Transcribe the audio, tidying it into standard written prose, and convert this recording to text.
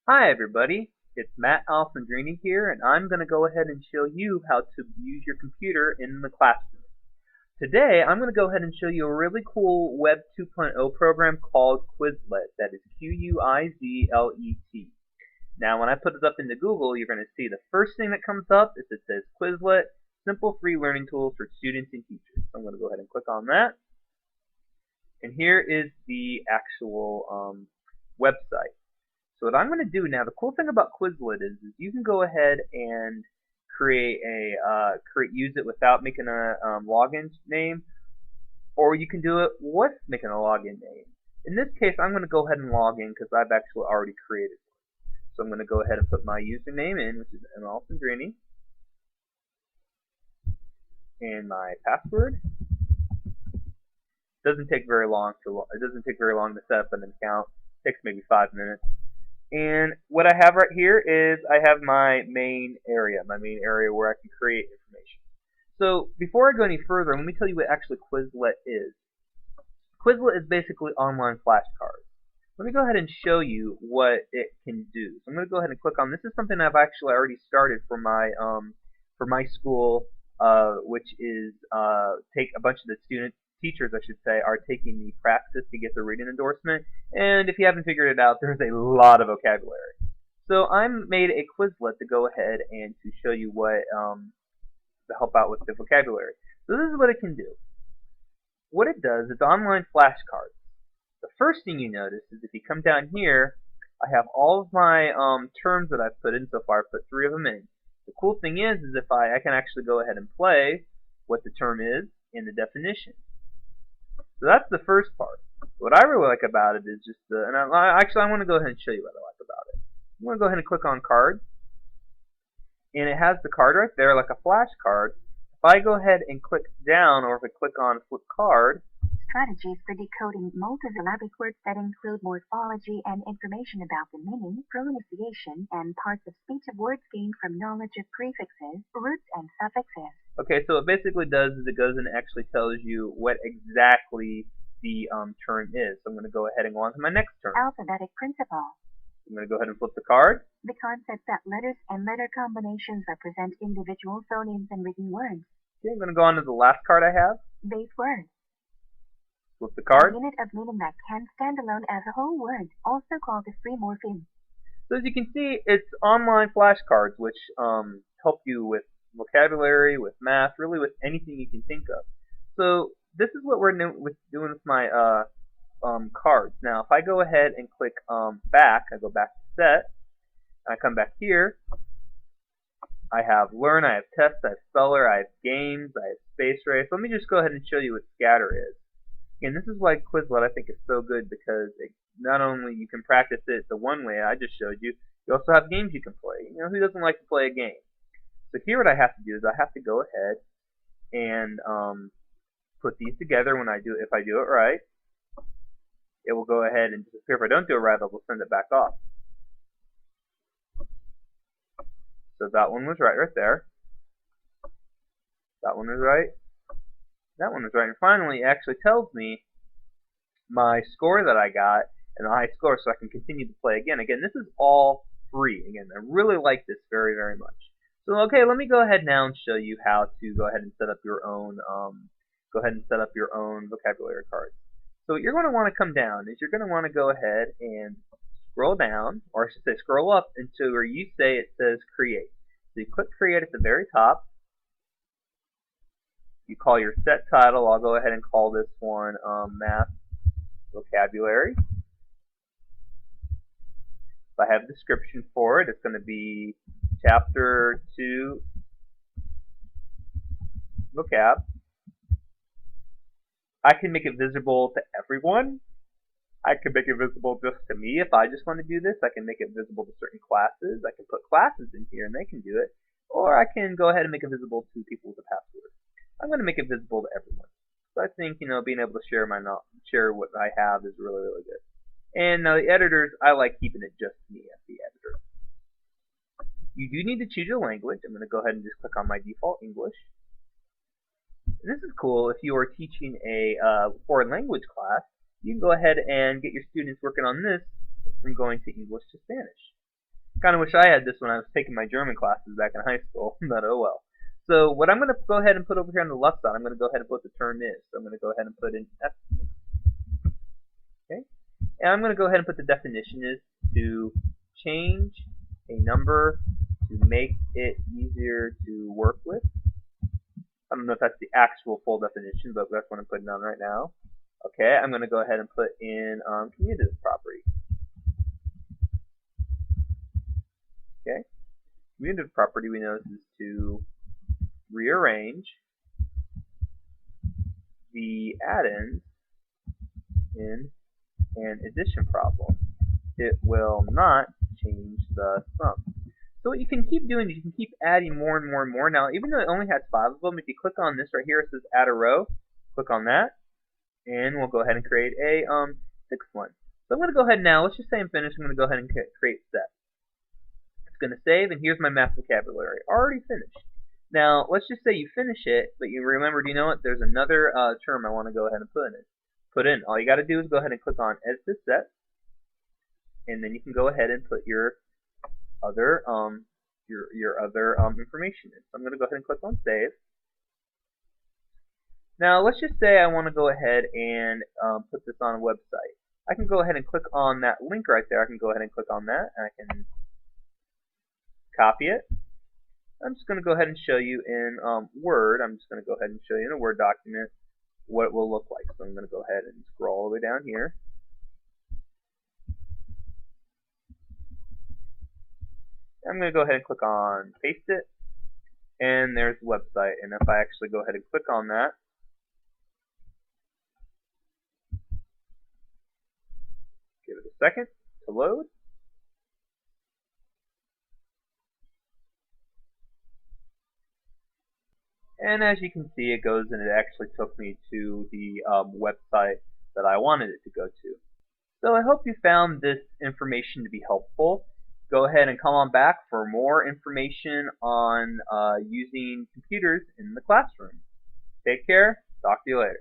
Hi everybody, it's Matt Alessandrini here, and I'm going to go ahead and show you how to use your computer in the classroom. Today, I'm going to go ahead and show you a really cool Web 2.0 program called Quizlet. That is Quizlet. Now, when I put it up into Google, you're going to see the first thing that comes up is it says Quizlet, simple free learning tools for students and teachers. So I'm going to go ahead and click on that, and here is the actual website. So what I'm going to do now, the cool thing about Quizlet is you can go ahead and use it without making a login name, or you can do it with making a login name. In this case, I'm going to go ahead and log in because I've actually already created one. So I'm going to go ahead and put my username in, which is Alessandrini, and my password. It doesn't take very long to set up an account. It takes maybe 5 minutes. And what I have right here is I have my main area where I can create information. So before I go any further, let me tell you what actually Quizlet is. Quizlet is basically online flashcards. Let me go ahead and show you what it can do. So I'm going to go ahead and click on this. Is something I've actually already started for my school, which is take a bunch of the teachers, I should say, are taking the practice to get their reading endorsement. And if you haven't figured it out, there's a lot of vocabulary. So I made a Quizlet to go ahead and to show you what to help out with the vocabulary. So this is what it can do. What it does is online flashcards. The first thing you notice is if you come down here, I have all of my terms that I've put in so far. I've put 3 of them in. The cool thing is if I can actually go ahead and play what the term is in the definition. So that's the first part. What I really like about it is just I want to go ahead and show you what I like about it. I'm going to go ahead and click on card, and it has the card right there like a flashcard. If I go ahead and click down, or if I click on flip card, strategies for decoding multisyllabic words that include morphology and information about the meaning, pronunciation, and parts of speech of words gained from knowledge of prefixes, roots, and suffixes. Okay, so what it basically does is it goes and actually tells you what exactly the term is. So I'm going to go ahead and go on to my next term. Alphabetic principle. I'm going to go ahead and flip the card. The concept that letters and letter combinations represent individual phonemes in written words. Okay, I'm going to go on to the last card I have. Base word. Flip the card. A unit of meaning that can stand alone as a whole word, also called a free morpheme. So as you can see, it's online flashcards which help you with vocabulary, with math, really with anything you can think of. So this is what we're doing with my cards. Now, if I go ahead and click back, I go back to set, I come back here, I have learn, I have test, I have speller, I have games, I have space race. Let me just go ahead and show you what scatter is. And this is why Quizlet I think is so good, because not only you can practice it the one way I just showed you, you also have games you can play. You know, who doesn't like to play a game? So here what I have to do is I have to go ahead and put these together when I do if I do it right. It will go ahead and disappear. If I don't do it right, it will send it back off. So that one was right there. That one was right. That one was right. And finally, it actually tells me my score that I got and the high score, so I can continue to play again. Again, this is all free. Again, I really like this very, very much. So, okay, let me go ahead now and show you how to go ahead and set up your own. Vocabulary cards. So what you're going to want to come down is you're going to want to go ahead and scroll down, or I should say scroll up into where you say it says create. So you click create at the very top. You call your set title. I'll go ahead and call this one math vocabulary. If I have a description for it, it's going to be chapter 2 vocab. I can make it visible to everyone. I can make it visible just to me if I just want to do this. I can make it visible to certain classes. I can put classes in here and they can do it. Or I can go ahead and make it visible to people with a password. I'm going to make it visible to everyone. So I think, being able to share what I have is really, really good. And now the editors, I like keeping it just me as the editor. You do need to choose your language. I'm going to go ahead and just click on my default English. And this is cool. If you are teaching a foreign language class, you can go ahead and get your students working on this from going to English to Spanish. Kind of wish I had this when I was taking my German classes back in high school, but oh well. So what I'm going to go ahead and put over here on the left side, I'm going to go ahead and put the term is. So I'm going to go ahead and put in F. Okay? And I'm going to go ahead and put the definition is to change a number to make it easier to work with. I don't know if that's the actual full definition, but that's what I'm putting on right now. Okay, I'm going to go ahead and put in commutative property. Okay, commutative property we know is to rearrange the addends in an addition problem. It will not change the sum. So what you can keep doing is you can keep adding more and more and more. Now, even though it only has 5 of them, if you click on this right here, it says add a row. Click on that, and we'll go ahead and create a 6th one. So I'm going to go ahead now. Let's just say I'm finished. I'm going to go ahead and create set. It's going to save, and here's my math vocabulary. Already finished. Now, let's just say you finish it, but you remember, do you know what? There's another term I want to go ahead and put in. All you got to do is go ahead and click on Edit this set, and then you can go ahead and put your other information in. So I'm going to go ahead and click on Save. Now, let's just say I want to go ahead and put this on a website. I can go ahead and click on that link right there. I can go ahead and click on that, and I can copy it. I'm just going to go ahead and show you in Word. I'm just going to go ahead and show you in a Word document what it will look like. So I'm going to go ahead and scroll all the way down here. I'm going to go ahead and click on paste it, and there's the website. And if I actually go ahead and click on that, give it a second to load. And as you can see, it goes and it actually took me to the website that I wanted it to go to. So I hope you found this information to be helpful. Go ahead and come on back for more information on using computers in the classroom. Take care. Talk to you later.